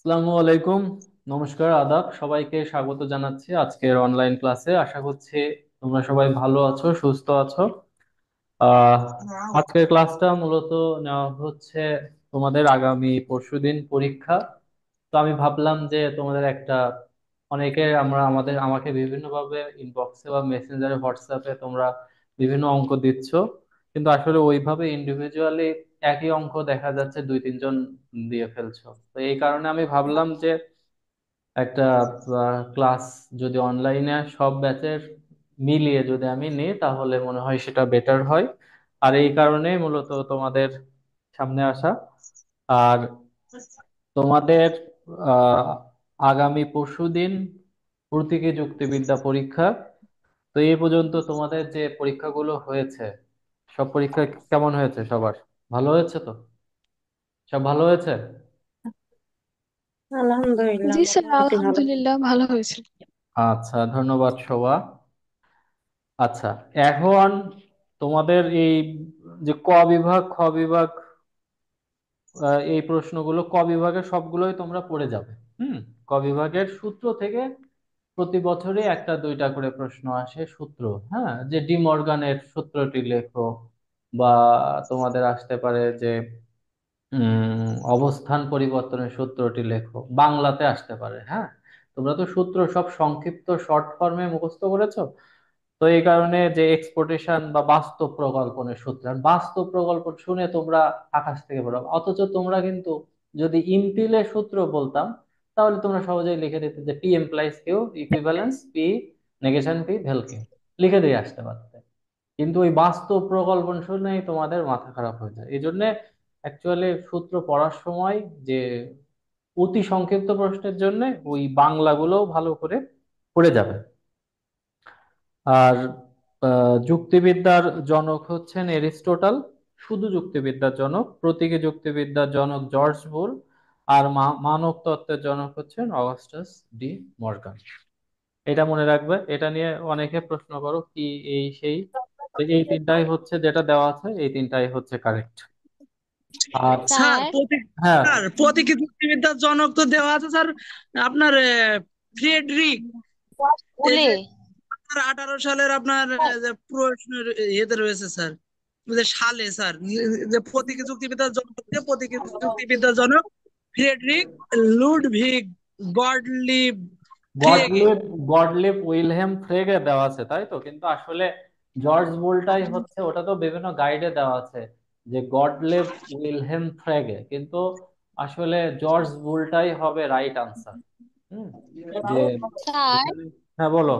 আসসালামু আলাইকুম। নমস্কার, আদাব, সবাইকে স্বাগত জানাচ্ছি আজকের অনলাইন ক্লাসে। আশা করছি তোমরা সবাই ভালো আছো, সুস্থ আছো। আহ আজকের ক্লাসটা মূলত নেওয়া হচ্ছে তোমাদের আগামী পরশুদিন পরীক্ষা। তো আমি ভাবলাম যে তোমাদের একটা অনেকে আমাকে বিভিন্নভাবে ইনবক্সে বা মেসেঞ্জারে হোয়াটসঅ্যাপে তোমরা বিভিন্ন অঙ্ক দিচ্ছ, কিন্তু আসলে ওইভাবে ইন্ডিভিজুয়ালি একই অঙ্ক দেখা যাচ্ছে দুই তিনজন দিয়ে ফেলছো। তো এই কারণে আমি ভাবলাম যে একটা ক্লাস যদি অনলাইনে সব ব্যাচের মিলিয়ে যদি আমি নিই তাহলে মনে হয় সেটা বেটার হয়। আর এই কারণে মূলত তোমাদের সামনে আসা। আর তোমাদের আহ আগামী পরশুদিন প্রতীকী যুক্তিবিদ্যা পরীক্ষা। তো এই পর্যন্ত তোমাদের যে পরীক্ষাগুলো হয়েছে, সব পরীক্ষা কেমন হয়েছে সবার? ভালো হয়েছে তো? সব ভালো হয়েছে? আলহামদুলিল্লাহ জি স্যার, মোটামুটি ভালো। আলহামদুলিল্লাহ ভালো হয়েছে। আচ্ছা, ধন্যবাদ শোভা। আচ্ছা, এখন তোমাদের এই যে ক বিভাগ, খ বিভাগ, এই প্রশ্নগুলো ক বিভাগের সবগুলোই তোমরা পড়ে যাবে। ক বিভাগের সূত্র থেকে প্রতি বছরই একটা দুইটা করে প্রশ্ন আসে সূত্র। হ্যাঁ, যে ডি মর্গানের সূত্রটি লেখো, বা তোমাদের আসতে পারে যে অবস্থান পরিবর্তনের সূত্রটি লেখো, বাংলাতে আসতে পারে। হ্যাঁ, তোমরা তো সূত্র সব সংক্ষিপ্ত শর্ট ফর্মে মুখস্থ করেছো। তো এই কারণে যে এক্সপোর্টেশন বা বাস্তব প্রকল্পনের সূত্র, আর বাস্তব প্রকল্প শুনে তোমরা আকাশ থেকে পড়ো, অথচ তোমরা কিন্তু যদি ইনপিলের সূত্র বলতাম তাহলে তোমরা সহজেই লিখে দিতে যে P implies Q equivalence P negation P vel Q, লিখে দিয়ে আসতে পারতে। কিন্তু ওই বাস্তব প্রকল্পন শুনেই তোমাদের মাথা খারাপ হয়ে যায়। এই জন্য অ্যাকচুয়ালি সূত্র পড়ার সময় যে অতি সংক্ষিপ্ত প্রশ্নের জন্য ওই বাংলাগুলো ভালো করে পড়ে যাবে। আর যুক্তিবিদ্যার জনক হচ্ছেন এরিস্টটল, শুধু যুক্তিবিদ্যার জনক। প্রতীকী যুক্তিবিদ্যার জনক জর্জ বুল। আর মানব তত্ত্বের জনক হচ্ছেন অগাস্টাস ডি মর্গান। এটা মনে রাখবে, এটা নিয়ে অনেকে প্রশ্ন করো কি এই সেই। তো এই তিনটাই হচ্ছে যেটা দেওয়া আছে, এই তিনটাই হচ্ছে কারেক্ট। আর স্যার স্যার, হ্যাঁ, প্রতীকী যুক্তিবিদ্যার জনক তো দেওয়া আছে স্যার। আপনার ফ্রেডরিক, এই বলে যে 1818 সালের আপনার যে প্রশ্নের ইয়েতে রয়েছে স্যার, যে সালে স্যার, যে প্রতীকী যুক্তিবিদ্যার জনক, প্রতীকী যুক্তিবিদ্যার জনক ফ্রেডরিক লুডভিগ গডলিব ফ্রেগে। গডলিব গডলিব উইলহেম ফ্রেগে দেওয়া আছে, তাই তো? কিন্তু আসলে জর্জ বুলটাই হচ্ছে, ওটা তো বিভিন্ন গাইডে দেওয়া আছে যে গডলিব উইলহেম ফ্রেগে, কিন্তু আসলে জর্জ বুলটাই হবে রাইট আনসার। হুম যে স্যার, এখানে, হ্যাঁ বলো।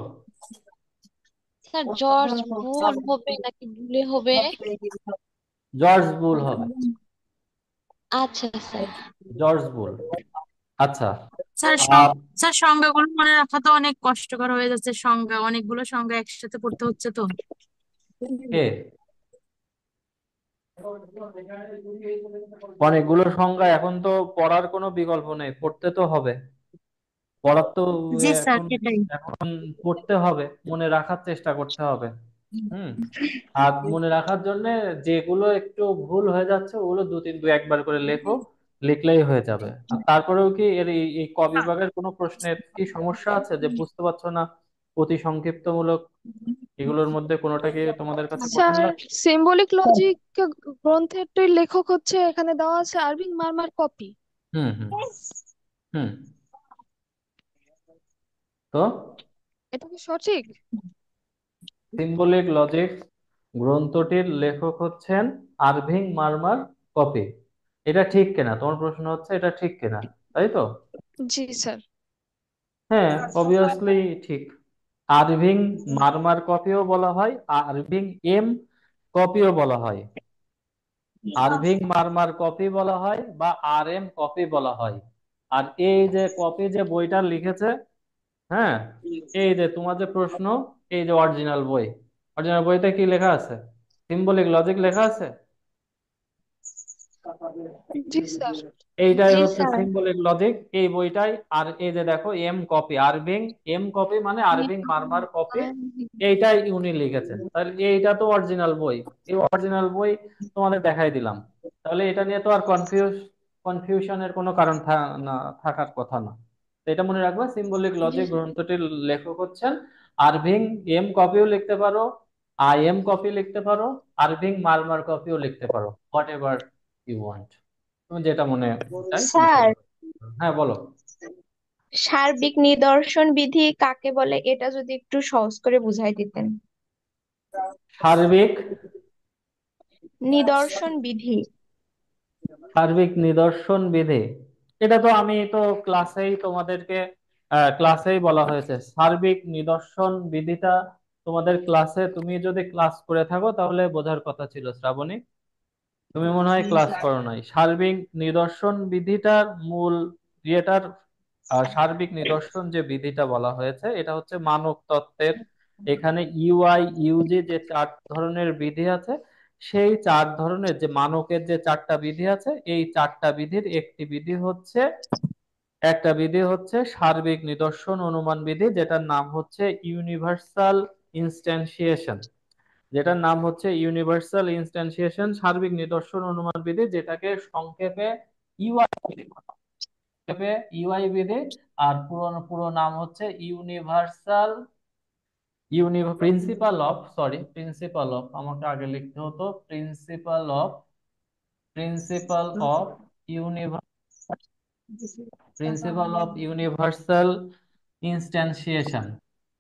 স্যার জর্জ বুল হবে নাকি বুলে হবে? জর্জ বুল হবে। আচ্ছা স্যার। জর্জ বুল। আচ্ছা। স্যার আর স্যার সংজ্ঞাগুলো মনে রাখা তো অনেক কষ্টকর হয়ে যাচ্ছে, সংজ্ঞা অনেকগুলো সংজ্ঞা একসাথে পড়তে হচ্ছে তো। কে? অনেকগুলো সংজ্ঞা, এখন তো পড়ার কোনো বিকল্প নেই, পড়তে তো হবে। পড়ার তো জি স্যার, এখন সেটাই। এখন পড়তে হবে, মনে রাখার চেষ্টা করতে হবে। হুম আর মনে রাখার জন্য যেগুলো একটু ভুল হয়ে যাচ্ছে ওগুলো দু একবার করে লেখো, লিখলেই হয়ে যাবে। আর তারপরেও কি এর এই ক বিভাগের কোনো প্রশ্নের কি সমস্যা আছে যে বুঝতে পারছো না? অতি সংক্ষিপ্তমূলক, এগুলোর মধ্যে কোনোটা কি তোমাদের কাছে কঠিন স্যার, লাগছে? সিম্বলিক লজিক গ্রন্থের লেখক হচ্ছে এখানে দেওয়া আছে আরভিং মার্মার কপি। হুম হুম হুম তো এটা কি সঠিক? সিম্বলিক লজিক গ্রন্থটির লেখক হচ্ছেন আরভিং মার্মার কপি। এটা ঠিক কিনা, তোমার প্রশ্ন হচ্ছে এটা ঠিক কিনা, তাই তো? জি স্যার। হ্যাঁ, অবভিয়াসলি ঠিক। আরভিং মার্মার কপিও বলা হয়, আরভিং এম কপিও বলা হয়। আরভিং মার্মার কপি বলা হয় বা আর এম কপি বলা হয়। আর এই যে কপি যে বইটা লিখেছে, হ্যাঁ, এই যে তোমার যে প্রশ্ন, এই যে অরিজিনাল বই, অরিজিনাল বইতে কি লেখা আছে? সিম্বলিক লজিক লেখা আছে। জি স্যার। এইটাই জি হচ্ছে স্যার। সিম্বলিক লজিক, এই বইটাই। আর এই যে দেখো M Copi, Irving M Copi মানে আরভিং মার্মার কপি, এইটাই উনি লিখেছেন। তাহলে এইটা তো অরিজিনাল বই, এই অরিজিনাল বই তোমাদের দেখাই দিলাম। তাহলে এটা নিয়ে তো আর কনফিউজ কনফিউশনের কোনো কারণ না থাকার কথা না। তো এটা মনে রাখবা, সিম্বলিক জি লজিক গ্রন্থটির লেখক হচ্ছেন আরভিং এম কপিও লিখতে পারো, আই এম কপি লিখতে পারো, আরভিং মার্মার কপিও লিখতে পারো, হোয়াট এভার ইউ ওয়ান্ট, তুমি যেটা মনে চাই তুমি স্যার, সেটা। হ্যাঁ বলো। সার্বিক নিদর্শন বিধি কাকে বলে এটা যদি একটু সহজ করে বুঝাই দিতেন। সার্বিক নিদর্শন বিধি। সার্বিক নিদর্শন বিধি, এটা তো আমি তো ক্লাসেই তোমাদেরকে ক্লাসেই বলা হয়েছে সার্বিক নিদর্শন বিধিটা। তোমাদের ক্লাসে তুমি যদি ক্লাস করে থাকো তাহলে বোঝার কথা ছিল শ্রাবণী, তুমি মনে হয় জি ক্লাস স্যার। করো নাই। সার্বিক নিদর্শন বিধিটার মূল ইয়েটার সার্বিক নিদর্শন যে বিধিটা বলা হয়েছে এটা হচ্ছে মানব তত্ত্বের। এখানে ইউআই ইউজি যে 4 ধরনের বিধি আছে, সেই 4 ধরনের যে মানকের যে 4টা বিধি আছে, এই 4টা বিধির একটা বিধি হচ্ছে সার্বিক নিদর্শন অনুমান বিধি, ইনস্ট্যান্সিয়েশন যেটার নাম হচ্ছে ইউনিভার্সাল ইনস্ট্যান্সিয়েশন, সার্বিক নিদর্শন অনুমান বিধি, যেটাকে সংক্ষেপে ইউআই বিধি বলা হয়। সংক্ষেপে ইউআই বিধি। আর পুরো পুরো নাম হচ্ছে প্রিন্সিপাল অফ, আমাকে আগে লিখতে হতো প্রিন্সিপাল অফ ইউনিভার্সাল ইনস্ট্যান্সিয়েশন।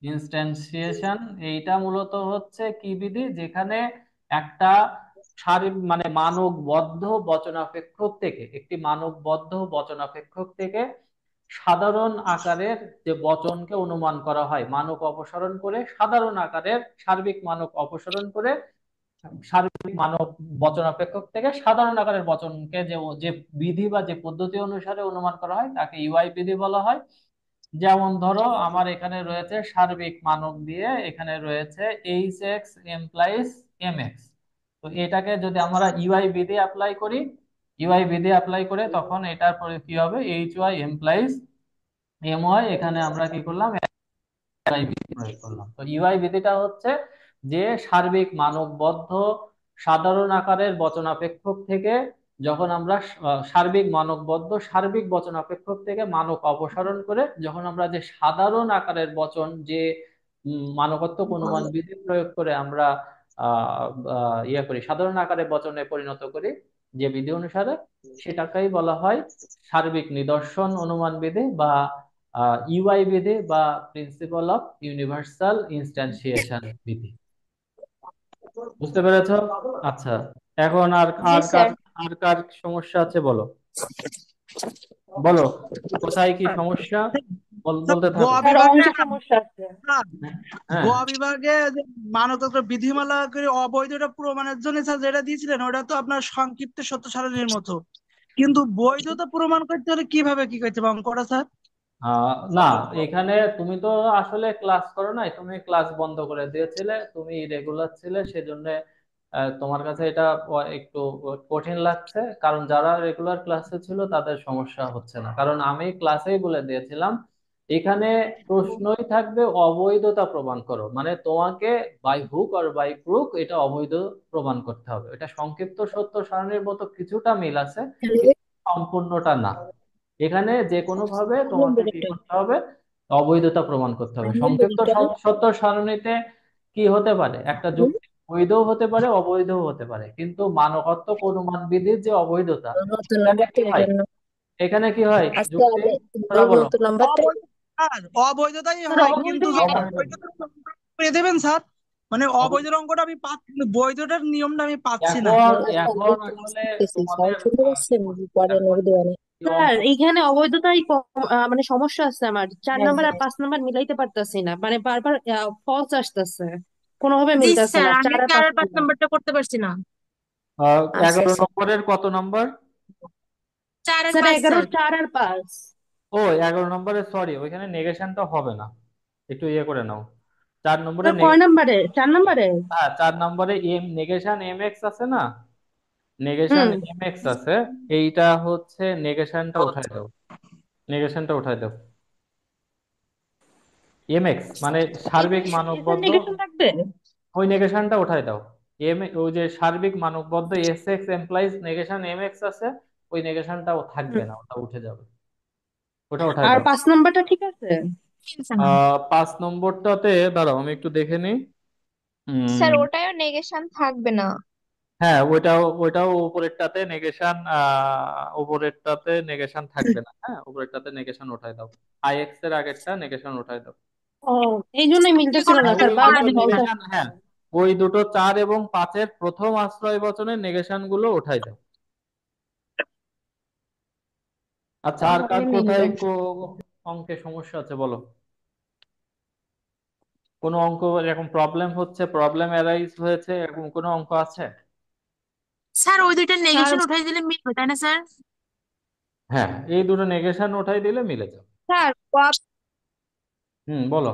ইনস্ট্যান্সিয়েশন এইটা মূলত হচ্ছে কি বিধি, যেখানে একটা মানে মানববদ্ধ বচনাপেক্ষক থেকে, একটি মানববদ্ধ বচনাপেক্ষক থেকে সাধারণ আকারের যে বচনকে অনুমান করা হয়, মানক অপসারণ করে সাধারণ আকারের সার্বিক মানক অপসারণ করে সার্বিক মানব বচনাপেক্ষক থেকে সাধারণ আকারের বচনকে যে যে বিধি বা যে পদ্ধতি অনুসারে অনুমান করা হয় তাকে ইউআই বিধি বলা হয়। যেমন ধরো আমার এখানে রয়েছে সার্বিক মানক দিয়ে, এখানে রয়েছে H(x)implies mx। তো এটাকে যদি আমরা ইউআই বিধি অ্যাপ্লাই করে তখন এটার পরে কি হবে, Hy implies my, এখানে আমরা কি করলাম, ইউআই বিধি প্রয়োগ করলাম। তো ইউআই বিধিটা হচ্ছে যে সার্বিক মানববদ্ধ সাধারণ আকারের বচনাপেক্ষক থেকে যখন আমরা সার্বিক বচনাপেক্ষক থেকে মানক অপসারণ করে যখন আমরা যে সাধারণ আকারের বচন যে মানকাত্মক অনুমান বিধি প্রয়োগ করে আমরা আহ ইয়ে করি, সাধারণ আকারে বচনে পরিণত করি যে বিধি অনুসারে, সেটাকেই বলা হয় সার্বিক নিদর্শন অনুমান বিধি বা ইউআই বিধি বা প্রিন্সিপাল অফ ইউনিভার্সাল ইনস্ট্যান্সিয়েশন বিধি। বুঝতে পেরেছো? আচ্ছা, এখন আর জি আর কার স্যার। আর কার সমস্যা আছে বলো, বলো কোথায় কি সমস্যা, বলতে গ থাকো। স্যার বিভাগে অঙ্কে সমস্যা আছে। স্যার, গ হ্যাঁ, বিভাগে যে মানদণ্ড বিধিমালা করে অবৈধটা প্রমাণের জন্য স্যার যেটা দিয়েছিলেন ওটা তো আপনার সংক্ষিপ্ত সত্য সারণীর মতো, কিন্তু বৈধতা প্রমাণ করতে হলে কিভাবে কি করতে হবে অঙ্কটা স্যার? না, এখানে তুমি তো আসলে ক্লাস করো নাই, তুমি ক্লাস বন্ধ করে দিয়েছিলে, তুমি রেগুলার ছিলে, সেজন্য তোমার কাছে এটা একটু কঠিন লাগছে। কারণ যারা রেগুলার ক্লাসে ছিল তাদের সমস্যা হচ্ছে না, কারণ আমি ক্লাসেই বলে দিয়েছিলাম এখানে প্রশ্নই থাকবে অবৈধতা প্রমাণ করো, মানে তোমাকে বাই হুক আর বাই ক্রুক এটা অবৈধ প্রমাণ করতে হবে। এটা সংক্ষিপ্ত সত্য সারণীর মতো কিছুটা মিল আছে, কিন্তু সম্পূর্ণটা না। এখানে যে কোনো ভাবে তোমাকে কি করতে হবে, অবৈধতা প্রমাণ করতে হবে। সংক্ষিপ্ত সত্য সারণীতে কি হতে পারে, একটা যুক্তি বৈধও হতে পারে অবৈধও হতে পারে, কিন্তু মানকাত্মক অনুমান বিধির যে অবৈধতা, এখানে কি হয়, এখানে কি হয় যুক্তি, তোমরা বলো। অবৈধ স্যার, অবৈধতাই স্যার হয়, অবৈধ কিন্তু যদি কেন? অবৈধ বৈধতার অঙ্কটা করে দেবেন স্যার, মানে অব- অবৈধের অঙ্কটা আমি পাচ্ছি কিন্তু বৈধটার নিয়মটা আমি পাচ্ছি না। এখন এখন আসলে তোমাদের পরে এখন নোট দেওয়া নেই। এই স্যার অঙ্ক, এইখানে অবৈধতাই মানে সমস্যা আছে, আমার 4 নাম্বার আর 5 নাম্বার মিলাইতে পারতাছি না, মানে বারবার ফলস আসতেছে, কোনোভাবে জি মিলতেছে স্যার, না আমি 4 আর 5 4 আর 5 নাম্বার। নাম্বারটা করতে পারছি না। আচ্ছা 11 নম্বরের কত নাম্বার? 4 আর স্যার 5 11, স্যার। 4 আর 5। ও 11 নম্বরে, সরি, ওইখানে নেগেশনটা হবে না, একটু ইয়ে করে নাও। 4 নম্বরে স্যার কয় নাম্বারে? 4 নাম্বারে? হ্যাঁ, 4 নম্বরে নেগেশন এম এক্স আছে না, নেগেশন হুম। এম এক্স আছে, এইটা হচ্ছে নেগেশনটা উঠাই দাও, নেগেশনটা উঠাই দাও। এম এক্স মানে সার্বিক এখানে মানববদ্ধ, নেগেশন থাকবে? ওই নেগেশনটা উঠাই দাও। ওই যে সার্বিক মানববদ্ধ S X implies negation M X আছে, ওই নেগেশনটাও থাকবে হুম। না, ওটা উঠে যাবে, ওটা উঠাই আর দাও। 5 নাম্বারটা ঠিক আছে? ঠিক আছে না। 5 নম্বরটাতে দাঁড়াও আমি একটু দেখে নিই। স্যার উম, ওটাও নেগেশন থাকবে না। হ্যাঁ, ওইটাও উপরেরটাতে নেগেশন, উপরেরটাতে নেগেশন থাকবে না, হ্যাঁ উপরেরটাতে নেগেশন উঠাই দাও। আইএক্স এর আগেরটা নেগেশন উঠাই দাও। ও, এই জন্যই কি মিলতেছিল করা না হ্যাঁ, স্যার, ওই দুটো বারবার ফলস নেগেশন, আসছে। হ্যাঁ ওই দুটো 4 এবং 5-এর প্রথম আশ্রয় বচনের নেগেশন গুলো উঠাই দাও। আচ্ছা, আর কার তাহলে মিলবে। কোথায় অঙ্কে সমস্যা আছে বলো? কোনো অঙ্ক এরকম প্রবলেম হচ্ছে, প্রবলেম অ্যারাইজ হয়েছে, এরকম কোনো অঙ্ক আছে? স্যার ওই দুইটা স্যার নেগেশন উঠাই দিলে মিলবে তাই না স্যার? হ্যাঁ, এই দুটো নেগেশন উঠাই দিলে মিলে যাবে। স্যার বলো।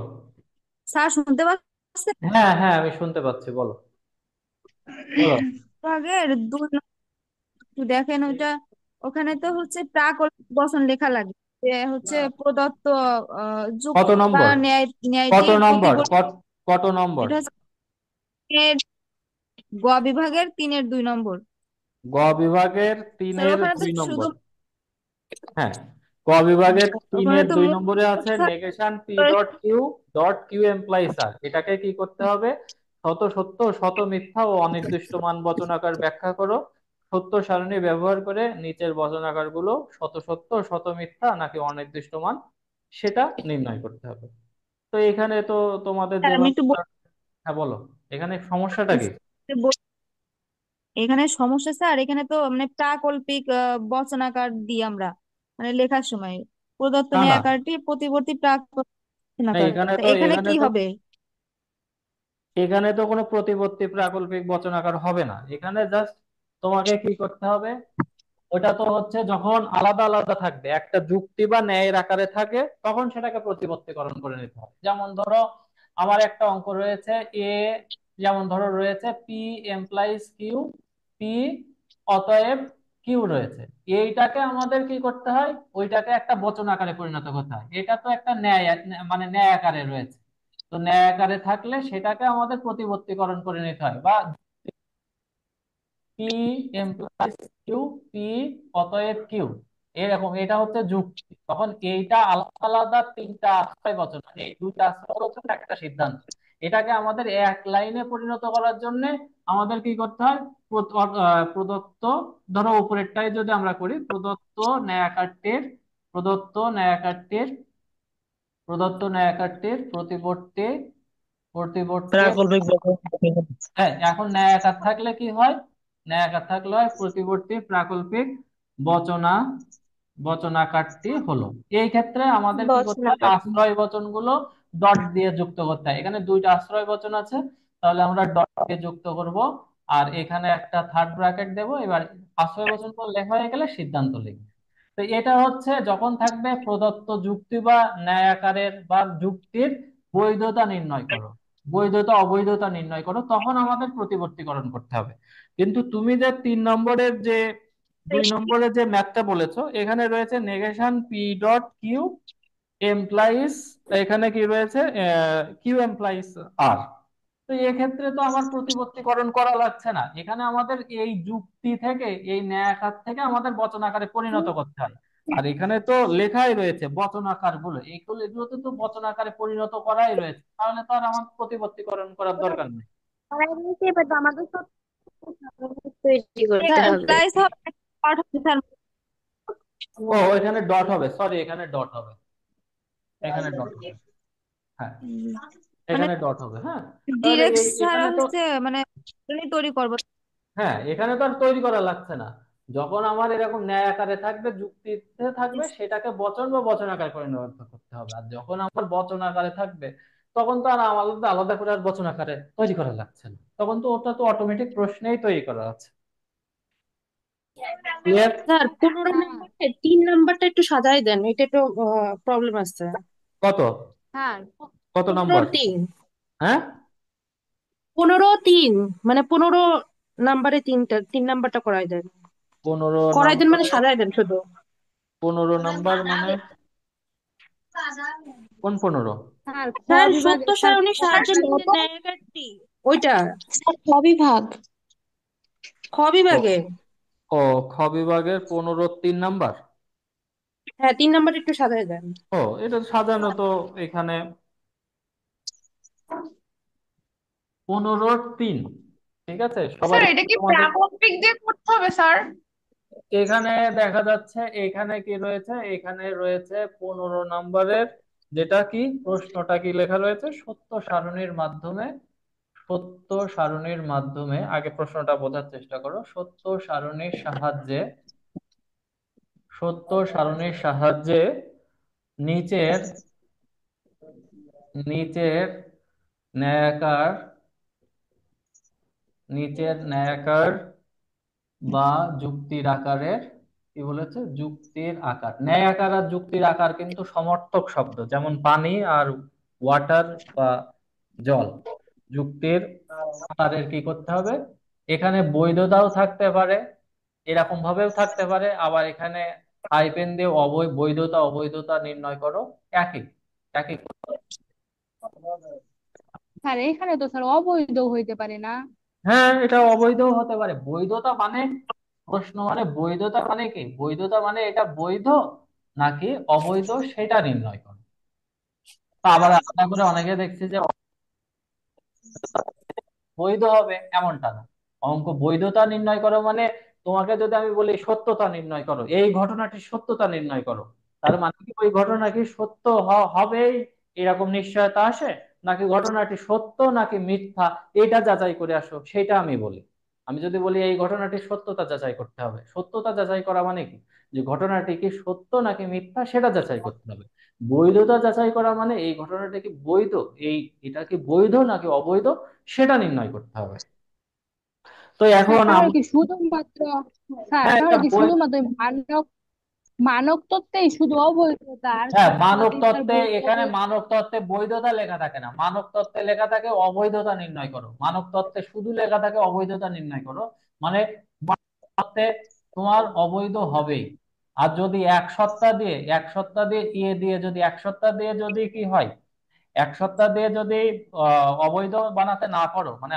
স্যার শুনতে পাচ্ছেন? হ্যাঁ হ্যাঁ, আমি শুনতে পাচ্ছি, বলো বলো। ভাগের 2 একটু দেখেন ওইটা, ওখানে তো হচ্ছে প্রাক বচন লেখা লাগে, যে হচ্ছে প্রদত্ত কত যুক্তি বা নম্বর? ন্যায়টি কত নম্বর? প্রতিবর্তী। কত নম্বর? এটা হচ্ছে গ বিভাগের 3-এর 2 নম্বর। গ বিভাগের স্যার তিনের ওখানে তো দুই শুধু, নম্বর হ্যাঁ, ক বিভাগের ওখানে তিনের তো 2 নম্বরে আছে negation P dot Q dot Q implies R. এটাকে কি করতে হবে? শত সত্য, শত মিথ্যা ও অনির্দিষ্ট মান বচনাকার ব্যাখ্যা করো। সত্য সারণী ব্যবহার করে নিচের বচনাকার গুলো শত সত্য, শত মিথ্যা নাকি অনির্দিষ্ট মান সেটা নির্ণয় করতে হবে। তো এখানে তো তোমাদের স্যার আমি যেভাবে, একটু হ্যাঁ বলো, এখানে সমস্যাটা কি? এখানে সমস্যা স্যার, এখানে তো মানে প্রাকল্পিক বচনাকার দিই আমরা, মানে লেখার সময় প্রদত্ত না না ন্যায়াকারটি প্রতিবর্তী প্রাক না, বচনাকার, এখানে তা তো এখানে এখানে কি তো হবে? এখানে তো কোনো প্রতিবর্তী প্রাকল্পিক বচনাকার হবে না। এখানে জাস্ট তোমাকে কি করতে হবে, ওটা তো হচ্ছে যখন আলাদা আলাদা থাকবে, একটা যুক্তি বা ন্যায়ের আকারে থাকে তখন সেটাকে প্রতিপত্তিকরণ করে নিতে হবে। যেমন ধরো আমার একটা অঙ্ক রয়েছে এ, যেমন ধরো রয়েছে পি এমপ্লাইজ কিউ, পি অতএব কিউ রয়েছে। এইটাকে আমাদের কি করতে হয়, ওইটাকে একটা বচন আকারে পরিণত করতে হয়। এটা তো একটা ন্যায়, মানে ন্যায় আকারে রয়েছে। তো ন্যায় আকারে থাকলে সেটাকে আমাদের প্রতিপত্তিকরণ করে নিতে হয়, বা পি এমপ্লাইজ কিউ, পি অতএব কিউ, এরকম। এটা হচ্ছে যুক্তি। তখন এইটা আলাদা আলাদা তিনটা আশ্রয় বচন, এই দুইটা আশ্রয় বচন একটা সিদ্ধান্ত। এটাকে আমাদের এক লাইনে পরিণত করার জন্য আমাদের কি করতে হয়, প্রদত্ত, ধরো উপরেরটাই যদি আমরা করি, প্রদত্ত ন্যায়াকারটির প্রতিবর্তে প্রতিবর্তে প্রাকল্পিক বচন। হ্যাঁ, এখন ন্যায় আকার থাকলে কি হয়, ন্যায় আকার থাকলে হয় প্রতিবর্তী প্রাকল্পিক বচনা বচনাকারটি হলো। এই ক্ষেত্রে আমাদের কি করতে হয়, বচনাকার। আশ্রয় বচনগুলো ডট দিয়ে যুক্ত করতে হয়। এখানে দুইটা আশ্রয় বচন আছে, তাহলে আমরা ডট দিয়ে যুক্ত করব। আর এখানে একটা থার্ড ব্র্যাকেট দেবো। এবার আশ্রয় বচনগুলো লেখা হয়ে গেলে সিদ্ধান্ত লিখবে। তো এটা হচ্ছে যখন থাকবে প্রদত্ত যুক্তি বা ন্যায় আকারের বা যুক্তির বৈধতা নির্ণয় করো, বৈধতা অবৈধতা নির্ণয় করো, তখন আমাদের প্রতিবর্তীকরণ করতে হবে। কিন্তু তুমি যে 3 নম্বরের যে 2 নম্বরের যে ম্যাথটা বলেছো, এখানে রয়েছে negation P dot Q implies, এখানে কি রয়েছে, কিউ এমপ্লাইজ আর। তো এক্ষেত্রে তো আমার প্রতিবর্তীকরণ করা লাগছে না, এখানে আমাদের এই যুক্তি থেকে, এই ন্যায় আকার থেকে আমাদের বচন আকারে পরিণত করতে হয়। আর এখানে তো লেখাই রয়েছে বচন আকার গুলো, এগুলো এগুলোতে তো বচন আকারে পরিণত করাই রয়েছে, তাহলে তো আর আমার প্রতিবর্তীকরণ করার দরকার নেই। আমাদের তো তৈরি করতে হবে। প্রাইস হবে, পাঠ হবে স্যার। ও, এখানে ডট হবে, সরি, এখানে ডট হবে, এখানে ডট হবে, হ্যাঁ মানে এখানে ডট হবে, হ্যাঁ। তাহলে ডিরেক্ট এই স্যার এখানে তো, হচ্ছে মানে তৈরি করবো। হ্যাঁ এখানে তো আর তৈরি করা লাগছে না। যখন আমার এরকম ন্যায় আকারে থাকবে, যুক্তিতে থাকবে, সেটাকে বচন বা বচন আকারে পরিণত করতে হবে। আর যখন আমার বচন আকারে থাকবে, তখন তো আর আলাদা আলাদা করে আর বচন আকারে তৈরি করা লাগছে না, তখন তো ওটা তো অটোমেটিক প্রশ্নেই তৈরি করা আছে। ক্লিয়ার? স্যার 15 নম্বরে 3 নাম্বারটা একটু সাজাই দেন, এটা একটু প্রবলেম আছে। কত? হ্যাঁ কত নম্বর? 15-3, হ্যাঁ, 15-3, মানে 15 নাম্বারে 3নাম্বারটা করাই দেন। 15 নম্বর? মানে সাজাই দেন শুধু। 15 নম্বর মানে কোন 15? স্যার খ স্যার বিভাগ সত্য স্যার সারণীর সাহায্যে নিচের ন্যায়াকারটি, ওইটা স্যার খ বিভাগ। খ বিভাগে। ও, খ বিভাগের 15-3 নাম্বার। হ্যাঁ, 3 নাম্বার একটু সাজায় দেন। ও, এটা সাধারণত এখানে 15-3। ঠিক আছে, সবার স্যার একটু এটা কি তোমাদের প্রাকম্পিক দিয়ে করতে হবে স্যার? এখানে দেখা যাচ্ছে, এখানে কি রয়েছে, এখানে রয়েছে 15 নম্বরের, যেটা কি প্রশ্নটা কি লেখা রয়েছে, সত্য সারণীর মাধ্যমে। সত্য সারণীর মাধ্যমে আগে প্রশ্নটা বোঝার চেষ্টা করো। সত্য সারণীর সাহায্যে, সত্য সারণীর সাহায্যে নিচের নিচের ন্যায়াকার, নিচের ন্যায়াকার বা যুক্তির আকারের, কি বলেছে, যুক্তির আকার। ন্যায় আকার আর যুক্তির আকার কিন্তু সমর্থক শব্দ, যেমন পানি আর ওয়াটার বা জল। যুক্তির আকারের কি করতে হবে, এখানে বৈধতাও থাকতে পারে, এরকম ভাবেও থাকতে পারে, আবার এখানে হাইপেন দিয়ে বৈধতা অবৈধতা নির্ণয় করো। একই একই। স্যার এখানে তো স্যার অবৈধ হইতে পারে না। হ্যাঁ, এটা অবৈধও হতে পারে। বৈধতা মানে, প্রশ্ন মানে বৈধতা মানে কি, বৈধতা মানে এটা বৈধ নাকি অবৈধ সেটা নির্ণয় করো। তা আবার আলাদা করে অনেকে দেখছে যে বৈধ হবে, এমনটা না। অঙ্ক বৈধতা নির্ণয় করো মানে, তোমাকে যদি আমি বলি সত্যতা নির্ণয় করো, এই ঘটনাটির সত্যতা নির্ণয় করো, তার মানে কি ওই ঘটনা কি সত্য হবেই এরকম নিশ্চয়তা আসে, নাকি ঘটনাটি সত্য নাকি মিথ্যা এটা যাচাই করে আসো, সেটা আমি বলি। আমি যদি বলি এই ঘটনাটির সত্যতা যাচাই করতে হবে, সত্যতা যাচাই করা মানে কি, যে ঘটনাটি কি সত্য নাকি মিথ্যা সেটা যাচাই করতে হবে। বৈধতা যাচাই করা মানে এই ঘটনাটা কি বৈধ, এটা কি বৈধ নাকি অবৈধ সেটা নির্ণয় করতে হবে। তো স্যার এখন তাহলে কি শুধুমাত্র, স্যার হ্যাঁ, তাহলে কি শুধুমাত্র ওই মানব মানব তত্ত্বেই শুধু অবৈধতা, আর হ্যাঁ, সব মানব জায়গাতেই স্যার তত্ত্বে, এখানে অবৈধ? মানব তত্ত্বে বৈধতা লেখা থাকে না, মানব তত্ত্বে লেখা থাকে অবৈধতা নির্ণয় করো। মানব তত্ত্বে শুধু লেখা থাকে অবৈধতা নির্ণয় করো, মানে তত্ত্বে তোমার অবৈধ হবেই। আর যদি 1 সপ্তাহ দিয়ে, 1 সপ্তাহ দিয়ে ইয়ে দিয়ে, যদি 1 সপ্তাহ দিয়ে যদি কি হয়, 1 সপ্তাহ দিয়ে যদি অবৈধ বানাতে না পারো, মানে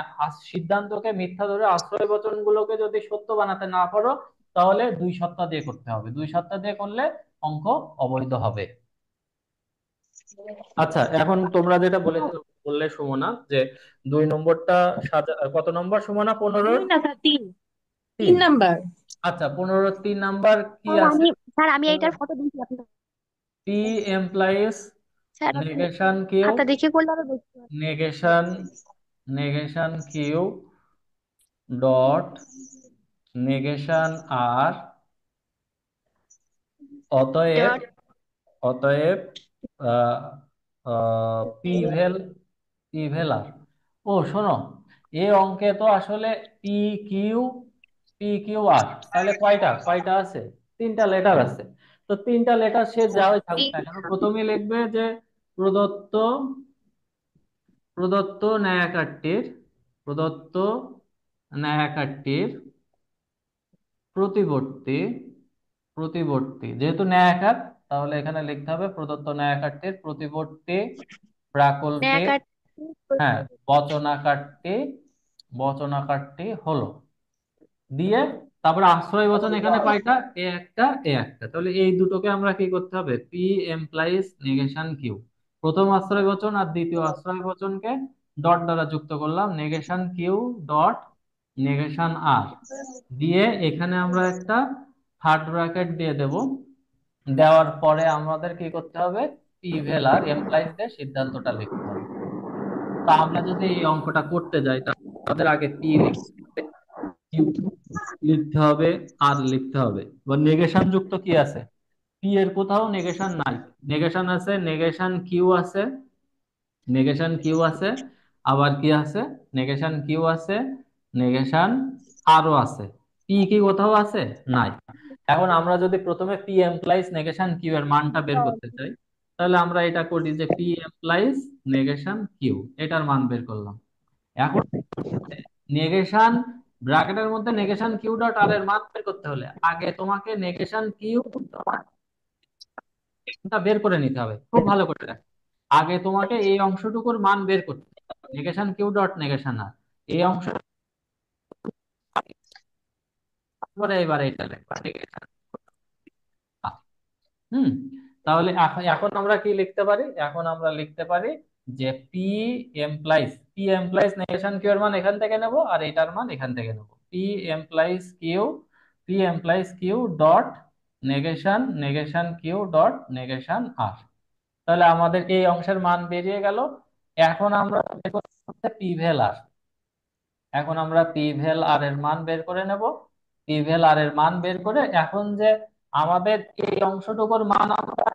সিদ্ধান্তকে মিথ্যা ধরে আশ্রয় বচন গুলোকে যদি সত্য বানাতে না পারো, তাহলে 2 সপ্তাহ দিয়ে করতে হবে। 2 সপ্তাহ দিয়ে করলে অঙ্ক অবৈধ হবে। আচ্ছা, এখন তোমরা যেটা বললে সুমনা, যে 2 নম্বরটা কত নম্বর সুমনা, 15? 2 না স্যার, 3। তিন 3। নাম্বার আচ্ছা, 15-3 নাম্বার কি স্যার আছে? আমি স্যার আমি এইটার ফটো দিয়েছি আপনার। পি এমপ্লয়িজ স্যার আপনি নেগেশন কিউ, খাতা দেখে করলে আরো দেখতে পারেন। Negation negation Q dot negation R, অতএব, অতএব আহ পিভেল, পিভেল আর। ও শোনো, এই অঙ্কে তো আসলে P Q, P Q R, তাহলে কয়টা কয়টা আছে, 3টা লেটার আছে। তো 3টা লেটার সে যাই থাকুক না কেন, প্রথমে লিখবে যে প্রদত্ত, প্রদত্ত ন্যায়াকারটির, প্রদত্ত ন্যায়াকারটির প্রতিবর্তী, প্রতিবর্তী যেহেতু ন্যায়াকার, তাহলে এখানে লিখতে হবে প্রদত্ত ন্যায়াকারটির প্রতিবর্তী প্রাকল্পিক, ন্যাকার হ্যাঁ, বচনাকারটি, বচনাকারটি হলো, দিয়ে তারপরে আশ্রয় বচন এখানে কয়টা, এ একটা এ একটা, তাহলে এই দুটোকে আমরা কি করতে হবে, পি এমপ্লাইজ নেগেশন কিউ, প্রথম আশ্রয় বচন আর দ্বিতীয় আশ্রয় বচনকে ডট দ্বারা যুক্ত করলাম, নেগেশন কিউ ডট নেগেশন আর, দিয়ে এখানে আমরা একটা থার্ড ব্র্যাকেট দিয়ে দেব। দেওয়ার পরে আমাদের কি করতে হবে, পি ভেলার এমপ্লাইজ দিয়ে সিদ্ধান্তটা লিখতে হবে। তা আমরা যদি এই অঙ্কটা করতে যাই, তাহলে আমাদের আগে পি লিখতে হবে, কিউ লিখতে হবে, আর লিখতে হবে। এবার নেগেশন যুক্ত কি আছে, পি এর কোথাও নেগেশন নাই, নেগেশন আছে, নেগেশন কিউ আছে, নেগেশন কিউ আছে, আবার কি আছে, নেগেশন কিউ আছে, নেগেশন আরও আছে, পি কি কোথাও আছে, নাই। এখন আমরা যদি প্রথমে পি এমপ্লাইজ নেগেশন কিউ এর মানটা বের করতে চাই, তাহলে আমরা এটা করি যে পি এমপ্লাইজ নেগেশন কিউ, এটার মান বের করলাম। এখন নেগেশন ব্র্যাকেটের মধ্যে নেগেশন কিউ ডট আর এর মান বের করতে হলে আগে তোমাকে নেগেশন কিউ বের করে নিতে হবে, খুব ভালো করে রাখ। আগে তোমাকে এই অংশটুকুর মান বের করতে হবে, নেগেশন কিউ ডট নেগেশন আর, এই অংশ তারপরে এবার এটা লিখবা negation। হুম। তাহলে এখন আমরা কি লিখতে পারি? এখন আমরা লিখতে পারি যে পি এমপ্লাইজ নেগেশন কিউ এর মান এখান থেকে নেব, আর এটার মান এখান থেকে নেব। P implies Q dot negation negation Q dot negation R. তাহলে আমাদের এই অংশের মান বেরিয়ে গেল। এখন আমরা পিভেল আর, এখন আমরা পিভেল আর এর মান বের করে নেব। পিভেল আর এর মান বের করে এখন যে আমাদের এই অংশটুকুর মান আমরা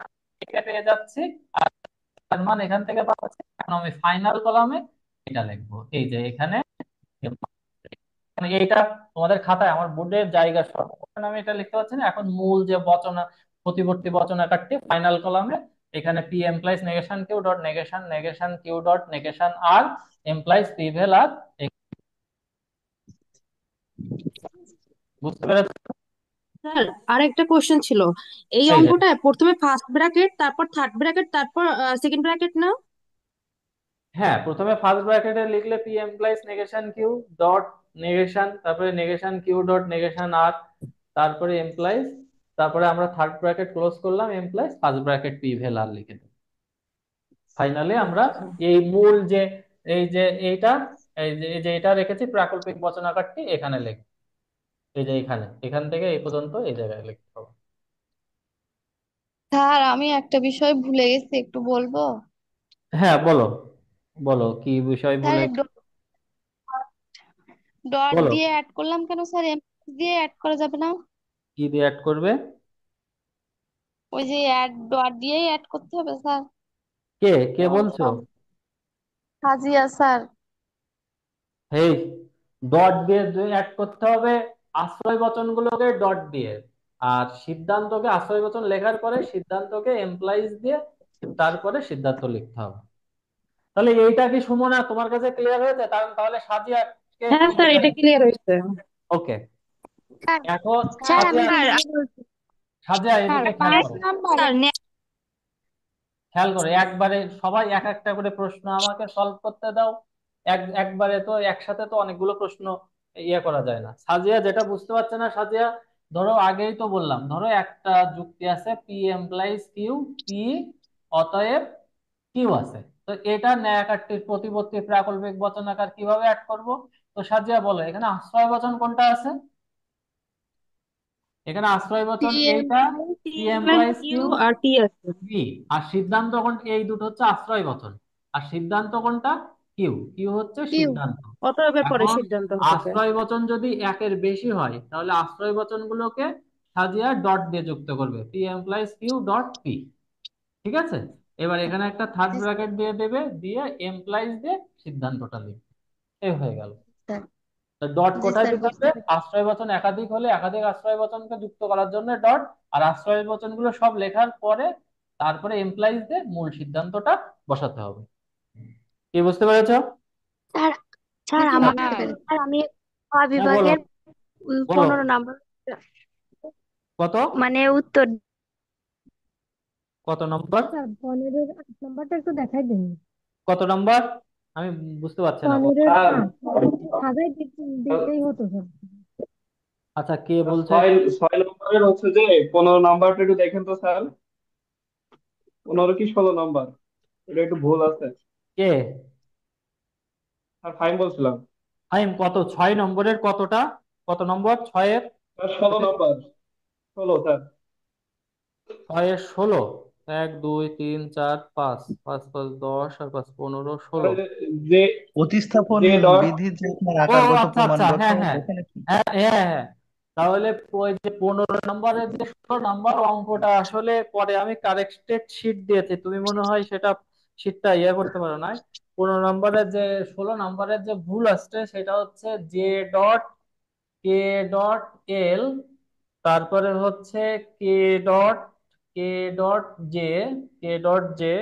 এখানে পেয়ে যাচ্ছি, আর তার মান এখান থেকে পাচ্ছি, এখন আমি ফাইনাল কলামে এটা লিখবো এই যে এখানে। মানে এইটা তোমাদের খাতায় আমার বোর্ডের জায়গা সব, ওখানে আমি এটা লিখতে পারছি না। এখন মূল যে বচনা, প্রতিবর্তী বচনাকারটি ফাইনাল কলামে এখানে P implies negation Q dot negation negation Q dot negation R implies P vel R. বুঝতে পেরেছো? স্যার আর একটা কোশ্চেন ছিল, এই এই যে, অঙ্কটা প্রথমে ফার্স্ট ব্র্যাকেট তারপর থার্ড ব্র্যাকেট তারপর সেকেন্ড ব্র্যাকেট না? হ্যাঁ, প্রথমে ফার্স্ট ব্র্যাকেটে লিখলে P implies negation Q dot negation, তারপরে negation Q dot negation R, তারপরে এমপ্লাইজ, তারপরে আমরা থার্ড ব্র্যাকেট ক্লোজ করলাম, implies first bracket P vel R লিখে দেব। ফাইনালি আমরা আচ্ছা। এই মূল যে এই যে এইটা, এই যে এটা রেখেছি প্রাকল্পিক বচনাকারটি এখানে লিখব। এই যে এখানে, এখান থেকে এই পর্যন্ত এই জায়গায় লিখতে হবে। স্যার আমি একটা বিষয় ভুলে গেছি, একটু বলবো? হ্যাঁ বলো, বলো কি বিষয় স্যার ভুলে? ডট বলো দিয়ে অ্যাড করলাম কেন স্যার? এম দিয়ে অ্যাড করা যাবে না? কি দিয়ে অ্যাড করবে? ওই যে অ্যাড, ডট দিয়েই অ্যাড করতে হবে স্যার। কে কে বলছো? হাজিয়া স্যার। হেই, ডট দিয়ে অ্যাড করতে হবে আশ্রয় বচনগুলোকে ডট দিয়ে, আর সিদ্ধান্তকে আশ্রয় বচন লেখার পরে সিদ্ধান্তকে এমপ্লয়িজ দিয়ে, তারপরে সিদ্ধান্ত লিখতে হবে। তাহলে এইটা কি সুমনা তোমার কাছে ক্লিয়ার হয়েছে? তাহলে সাজিয়াকে হ্যাঁ স্যার, এটা ক্লিয়ার হয়েছে। ওকে। স্যার এখন স্যার আমি সাজিয়া, নিজে বলছি। সাজিয়া স্যার এদিকে খেয়াল 5 করো, নাম্বার স্যার খেয়াল করো একবারে সবাই এক একটা করে প্রশ্ন আমাকে সলভ করতে দাও। একবারে তো একসাথে তো অনেকগুলো প্রশ্ন ইয়ে করা যায় না। সাজিয়া যেটা বুঝতে পারছে না, সাজিয়া ধরো আগেই তো বললাম, ধরো একটা যুক্তি আছে পি এমপ্লাইজ কিউ, পি অতএব কিউ আছে, তো এটা ন্যায়াকারটির প্রতিবর্তী প্রাকল্পিক বচনাকার কিভাবে অ্যাড করব? তো সাজিয়া বলো এখানে আশ্রয় বচন কোনটা আছে? এখানে আশ্রয় বচন এইটা, P P employed implies Q Q R T আছে। বি, আর সিদ্ধান্ত কোনটা? এই দুটো হচ্ছে আশ্রয় বচন, আর সিদ্ধান্ত কোনটা? কিউ, কিউ হচ্ছে কিউ। সিদ্ধান্ত। অতএবের পরে এখন সিদ্ধান্ত হবে। আশ্রয় বচন যদি একের বেশি হয় তাহলে আশ্রয় বচনগুলোকে সাজিয়ে ডট দিয়ে যুক্ত করবে, P implies Q dot P. ঠিক আছে, এবার এখানে একটা থার্ড জি ব্র্যাকেট দিয়ে দেবে, দিয়ে এমপ্লাইজ দিয়ে সিদ্ধান্তটা লিখবে। এই হয়ে গেল। স্যার। ডট জি কোথায় স্যার, দিতে বুঝতে হবে? পেরেছি। আশ্রয় বচন একাধিক হলে একাধিক আশ্রয় বচনকে যুক্ত করার জন্য ডট, আর আশ্রয় বচনগুলো সব লেখার পরে তারপরে এমপ্লয়িজ দিয়ে মূল সিদ্ধান্তটা বসাতে হবে। কি বুঝতে পেরেছো? স্যার জি স্যার জি আমার বুঝতে হ্যাঁ পেরেছি। স্যার আমি হ্যাঁ বলো, বিভাগের বলো 15 নাম্বার কত, মানে উত্তর। কত নম্বর? স্যার 15-এর 8 নাম্বারটা একটু দেখাই দিন। কত নম্বর? আমি বুঝতে পারছি না, বলো। 15-এর স্যার 8 সাজাই দিলেই হতো স্যার। আচ্ছা কে বলছে? ছয় ছয় নম্বরের হচ্ছে যে 15 নাম্বারটা একটু দেখেন তো স্যার। 15 কি 16 নাম্বার? এটা একটু ভুল আছে। কে? স্যার ফাইন বলছিলাম। ফাইম কত? 6 নম্বরের কতটা? কত নম্বর ছয়ের? Sir 16 number, 16 sir. ছয়ের 16? 1 2 3 4 5, 5 5 10, আর 5 15 16। স্যার যে প্রতিস্থাপন যে ডট বিধি যে আপনার ও আকারগত আচ্ছা আচ্ছা, প্রমাণগত হ্যাঁ হ্যাঁ, এখানে কি? হ্যাঁ হ্যাঁ হ্যাঁ। তাহলে ওই যে 15 নম্বরের যে 16 নম্বর অঙ্কটা আসলে পরে আমি কারেক্টেড শিট দিয়েছি, তুমি মনে হয় সেটা শিটটা ইয়ে করতে পারো না। 15 নম্বরের যে 16 নম্বরের যে ভুল আসছে সেটা হচ্ছে J dot K dot L, তারপরে হচ্ছে K dot K dot J K dot J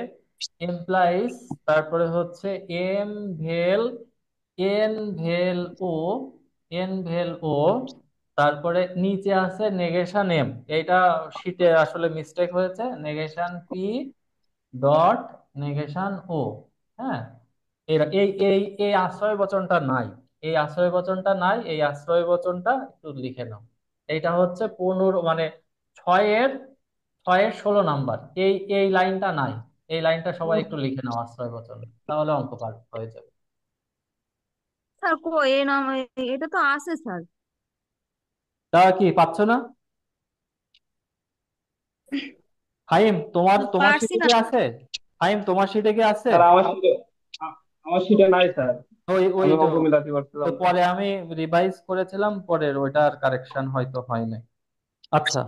implies, তারপরে হচ্ছে M vel N vel O N vel O, তারপরে নিচে আছে নেগেশন এম। এইটা শিটে আসলে মিস্টেক হয়েছে, নেগেশন পি ডট নেগেশন ও। হ্যাঁ, এই এই এই আশ্রয় বচনটা নাই, এই আশ্রয় বচনটা নাই, এই আশ্রয় বচনটা একটু লিখে নাও। এইটা হচ্ছে 15 মানে 6 এর 16 নাম্বার। এই এই লাইনটা নাই, এই লাইনটা সবাই একটু লিখে নাও আশ্রয় বচনে, তাহলে অঙ্ক পার হয়ে যাবে। স্যার কো এ নাম এটা তো আছে স্যার। তা কি পাচ্ছ না? ফাহিম, তোমার তোমার পারছি শিটে না। কি আছে? ফাহিম, তোমার শিটে কি আছে? স্যার আমার সিটে নাই স্যার। ওই ওই আমি তো, অঙ্ক মিলাতে তো পারছিলাম না। পরে আমি রিভাইজ করেছিলাম, পরের ওইটার কারেকশন হয়তো হয় নাই। আচ্ছা,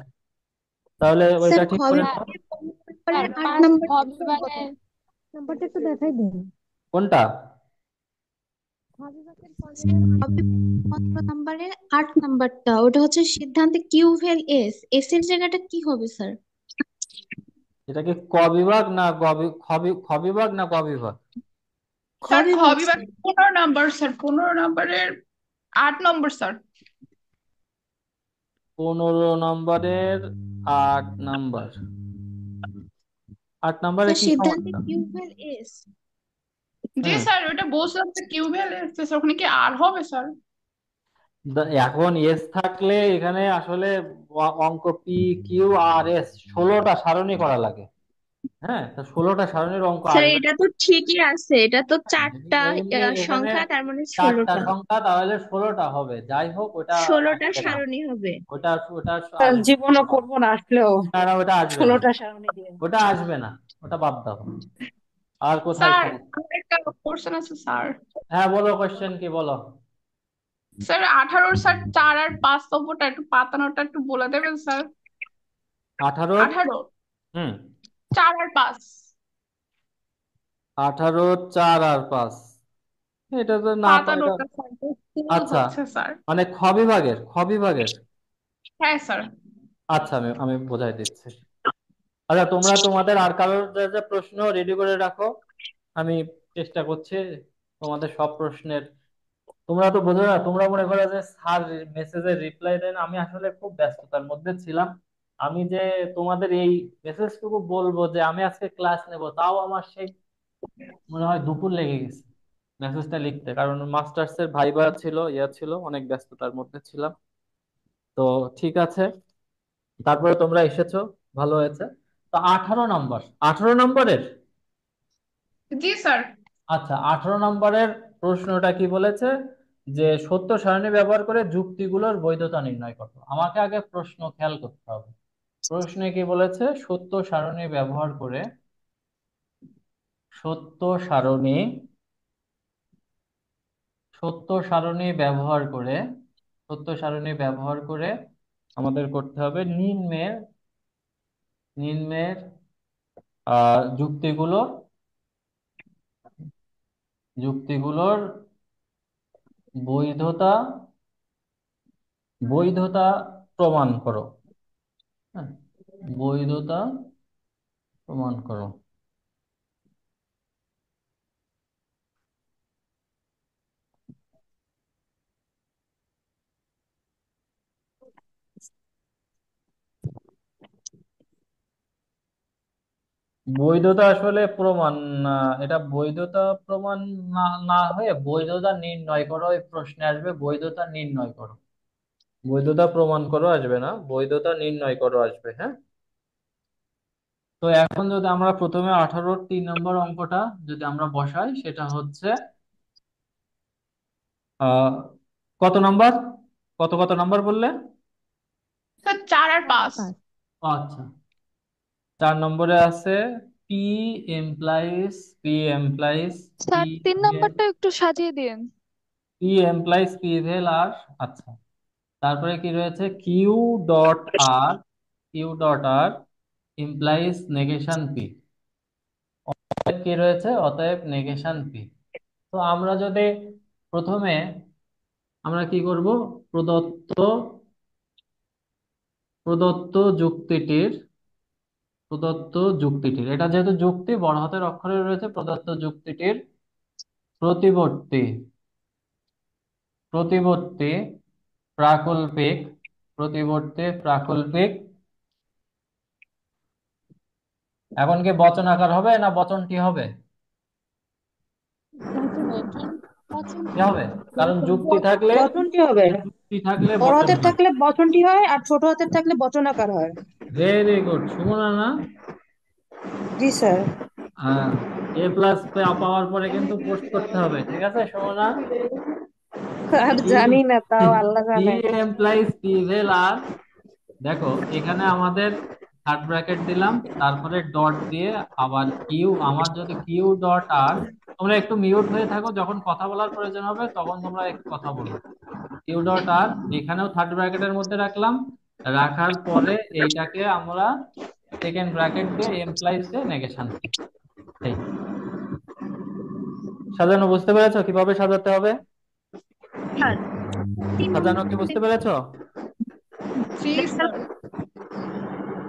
তাহলে স্যার ওইটা খ ঠিক করে নাও। বিভাগের স্যার নম্বরের আট পাঁচ নম্বর খ বিভাগের নাম্বারটা একটু দেখাই দিন। কোনটা? খ বিভাগের ফলের 15 নম্বরের 8 নম্বরটা, ওটা হচ্ছে সিদ্ধান্তে কিউ ভ্যাল এস, এস এর জায়গাটা কি হবে স্যার? এটা কি ক বিভাগ না খ বিভাগ না গ বিভাগ? খ স্যার খ বিভাগ বিভাগ স্যার। 15 নম্বর স্যার, 15 নম্বরের 8 নম্বর স্যার। 15 নম্বরের 8 নাম্বার। 8 নাম্বারে স্যার কি সিদ্ধান্তে সমস্যা? কিউ ভ্যাল এস। জি হুম, স্যার, ওটা বলছিলাম যে কিউ ভ্যাল এসছে স্যার, ওখানে কি আর হবে স্যার? এখন এস থাকলে এখানে আসলে অঙ্ক পি কিউ আর এস 16টা সারণী করা লাগে। হ্যাঁ, তো 16টা সারণীর অঙ্ক স্যার আসবে এটা তো ঠিকই আছে, এটা তো চারটা এমনি এখানে সংখ্যা, তার মানে 4টা 16টা। সংখ্যা, তাহলে 16টা হবে, যাই হোক ওটা 16টা আসবে না। সারণী হবে। ওটা ওটা স্যার আসবে জীবনও করবো না আসলেও না, না, ওটা আসবে না, 16টা সারণী দিয়ে। ওটা আসবে না, ওটা বাদ দাও। আর কোথায় স্যার সমস্যা? আমার একটা কোশ্চেন আছে স্যার। হ্যাঁ বলো, কোশ্চেন কি বলো? স্যার 18 স্যার 4 আর 5 নম্বরটা একটু পাতানোটা একটু বলে দেবেন স্যার? 18। 18, হুম, 4 আর 5। 18, 4 আর 5, এটা তো না এটা। পাতানোটা স্যার ভুল আচ্ছা, হচ্ছে স্যার। মানে খ বিভাগের। হ্যাঁ স্যার। আচ্ছা, আমি আমি বোঝাই দিচ্ছি। আচ্ছা, তোমরা তোমাদের আর কারোর যা যা প্রশ্ন রেডি করে রাখো, আমি চেষ্টা করছি তোমাদের সব প্রশ্নের। তোমরা তো বোঝো না, তোমরা মনে করো যে স্যার মেসেজের রিপ্লাই দেন, আমি আসলে খুব ব্যস্ততার মধ্যে ছিলাম। আমি যে তোমাদের এই মেসেজটুকু বলবো যে আমি আজকে ক্লাস নেব, তাও আমার সেই মনে হয় দুপুর লেগে গেছে মেসেজটা লিখতে, কারণ মাস্টার্স এর ভাইবা ছিল, ছিল, অনেক ব্যস্ততার মধ্যে ছিলাম। তো ঠিক আছে, তারপরে তোমরা এসেছো, ভালো হয়েছে। তো 18 নম্বর, 18 নম্বরের। জি স্যার। আচ্ছা, 18 নম্বরের প্রশ্নটা কি বলেছে? যে সত্য সারণী ব্যবহার করে যুক্তিগুলোর বৈধতা নির্ণয় করো। আমাকে আগে প্রশ্ন খেয়াল করতে হবে। প্রশ্নে কি বলেছে? সত্য সারণী সত্য সারণী ব্যবহার করে সত্য সারণী ব্যবহার করে আমাদের করতে হবে নিম্নের যুক্তিগুলোর যুক্তিগুলোর বৈধতা বৈধতা প্রমাণ করো। হ্যাঁ, বৈধতা প্রমাণ করো। বৈধতা আসলে প্রমাণ না, এটা বৈধতা প্রমাণ না না হয়ে বৈধতা নির্ণয় করো, এই প্রশ্নে আসবে বৈধতা নির্ণয় করো। বৈধতা প্রমাণ করো আসবে না, বৈধতা নির্ণয় করো আসবে। হ্যাঁ, তো এখন যদি আমরা প্রথমে 18-র 3 নম্বর অঙ্কটা যদি আমরা বসাই, সেটা হচ্ছে আহ কত নাম্বার, কত কত নাম্বার বললে? স্যার 4 আর 5। আচ্ছা, 4 নম্বরে আছে P implies P implies P sir 3 নম্বরটা একটু সাজিয়ে দিন। P implies P vel R. আচ্ছা, তারপরে কি রয়েছে? Q dot R implies negation P. কি রয়েছে? অতএব নেগেশন পি। তো আমরা যদি প্রথমে আমরা কি করব? প্রদত্ত প্রদত্ত যুক্তিটির প্রদত্ত যুক্তিটির, এটা যেহেতু যুক্তি বড় হাতের অক্ষরে রয়েছে, প্রদত্ত যুক্তিটির প্রতিবর্তী প্রতিবর্তী প্রাকল্পিক প্রাকল্পিক। এখন কি বচন আকার হবে না বচনটি হবে? কি হবে? কারণ যুক্তি থাকলে, বচনটি হবে, যুক্তি থাকলে বড় বচন হাতের হয়। থাকলে বচনটি হয় আর ছোট হাতের থাকলে বচনাকার হয়। ভেরি গুড, সুমনা না? জি স্যার। হ্যাঁ, A+ পাওয়ার পরে কিন্তু পোস্ট করতে হবে, ঠিক আছে সুমনা? আর পি জানি না, তাও আল্লাহ পি জানে। এমপ্লাইজ পি ভেল আর, দেখো এখানে আমাদের থার্ড ব্র্যাকেট দিলাম, তারপরে ডট দিয়ে আবার কিউ, আমার যদি কিউ ডট আর, তোমরা একটু মিউট হয়ে থাকো, যখন কথা বলার প্রয়োজন হবে তখন তোমরা একটু কথা বলো। কিউ ডট আর, এখানেও থার্ড ব্র্যাকেটের মধ্যে রাখলাম, রাখার পরে এইটাকে আমরা সেকেন্ড ব্র্যাকেট দিয়ে এমপ্লাইজ দিয়ে নেগেশন। এই সাজানো বুঝতে পেরেছো কিভাবে সাজাতে হবে? স্যার 3 সাজানো কি বুঝতে পেরেছো? জি স্যার।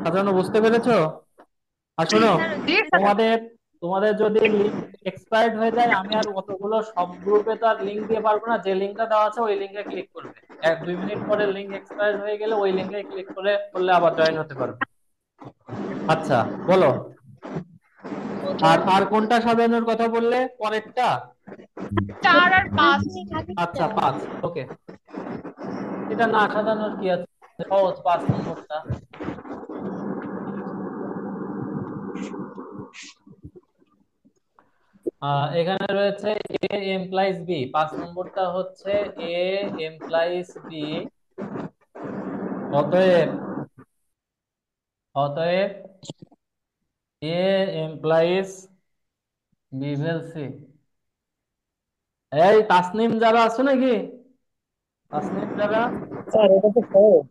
সাজানো বুঝতে পেরেছো? আর শোনো, স্যার জি স্যার। তোমাদের তোমাদের যদি লিঙ্ক এক্সপায়ার্ড হয়ে যায়, আমি আর অতগুলো সব গ্রুপে তো আর লিঙ্ক দিয়ে পারবো না। যে লিঙ্কটা দেওয়া আছে ওই লিঙ্কে ক্লিক করবে, 1-2 মিনিট পরে লিঙ্ক এক্সপায়ার হয়ে গেলে ওই লিঙ্কে ক্লিক করলে আবার জয়েন হতে পারবে। আচ্ছা বলো, আর আর কোনটা সাজানোর কথা বললে পরেরটা? 4 আর 5। আচ্ছা 5, ওকে। এটা না সাজানোর কি আছে, সহজ, 5 নম্বরটা। এখানে রয়েছে এ এমপ্লাইজ বি, 5 নম্বরটা হচ্ছে এ এমপ্লাইজ বি। অতএব অতএব A implies B vel C. এই তাসনিম যারা আছে নাকি, তাসনিম যারা, স্যার এটা তো সহজ।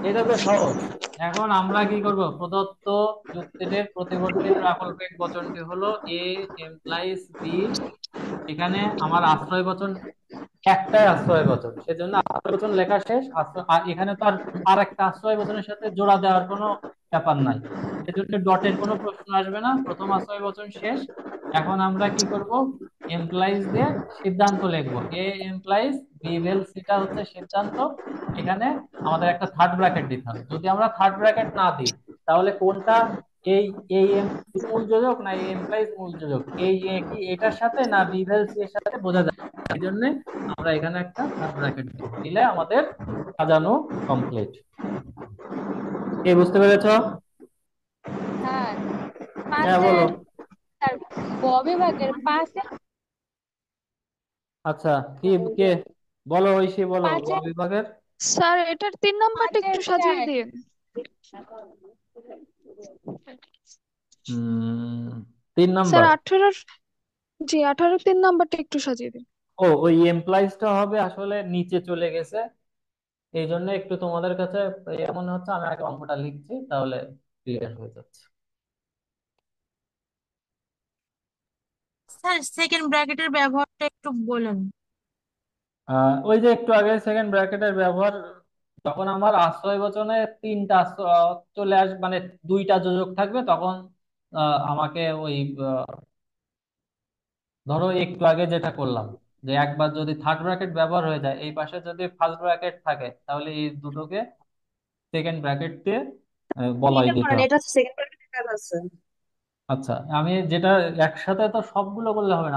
এটা তো সহজ। এখন আমরা কি করব, প্রদত্ত যুক্তিটির প্রতিবর্তীর প্রাকল্পিক বচনটি হলো এ এমপ্লাইজ বি। এখানে আমার আশ্রয় বচন একটাই আশ্রয় বচন, সেজন্য আশ্রয় বচন লেখা শেষ। আর এখানে তো আর একটা আশ্রয় বচনের সাথে জোড়া দেওয়ার কোনো ব্যাপার নাই, সেজন্য ডটের কোনো প্রশ্ন আসবে না, প্রথম আশ্রয় বচন শেষ। এখন আমরা কি করব, এমপ্লাইজ দিয়ে সিদ্ধান্ত লিখবো, এ এমপ্লাইজ বি ভেল সিটা হচ্ছে সিদ্ধান্ত। এখানে আমাদের একটা থার্ড ব্র্যাকেট দিতে হবে। যদি আমরা থার্ড ব্র্যাকেট না দিই তাহলে কোনটা, এই এই মূল যোজক না এই এমপ্লয়িজ মূল যোজক, এই এ কি এটার সাথে না বি ভেল সি এর সাথে বোঝা যায়। এই জন্য আমরা এখানে একটা থার্ড ব্র্যাকেট দিব, দিলে আমাদের সাজানো কমপ্লিট। কে বুঝতে পেরেছো? স্যার হ্যাঁ পাশে, বলো। স্যার গ বিভাগের পাশে, আচ্ছা কি, কে বলো, ঐশী বলো, গ পাশে বিভাগের। স্যার এটার 3 নাম্বারটা পাশে একটু সাজিয়ে স্যার দিন। 3 নাম্বার। স্যার 18, জি 18 3 নাম্বারটা একটু সাজিয়ে দিন। ওই এমপ্লয়িজটা হবে আসলে নিচে চলে গেছে, এই জন্য একটু তোমাদের কাছে মনে হচ্ছে। আমি আগে অঙ্কটা লিখছি, তাহলে ক্লিয়ার হয়ে যাচ্ছে। স্যার সেকেন্ড ব্র্যাকেটের ব্যবহারটা একটু বলুন। ওই যে একটু আগে সেকেন্ড ব্র্যাকেটের ব্যবহার, যখন আমার আশ্রয় বচনে তিনটা চলে আসবে, মানে দুইটা যোজক থাকবে, তখন আমাকে ওই ধরো একটু আগে যেটা করলাম, যে একবার যদি থার্ড ব্র্যাকেট ব্যবহার হয়ে যায়, এই পাশে যদি ফার্স্ট ব্র্যাকেট থাকে, তাহলে এই দুটোকে সেকেন্ড ব্র্যাকেট দিয়ে বলাই এটা দিতে করেন, হবে। এটা সেকেন্ড ব্র্যাকেটে কাজ আছে। আচ্ছা, আমি যেটা একসাথে তো সবগুলো করলে হবে না।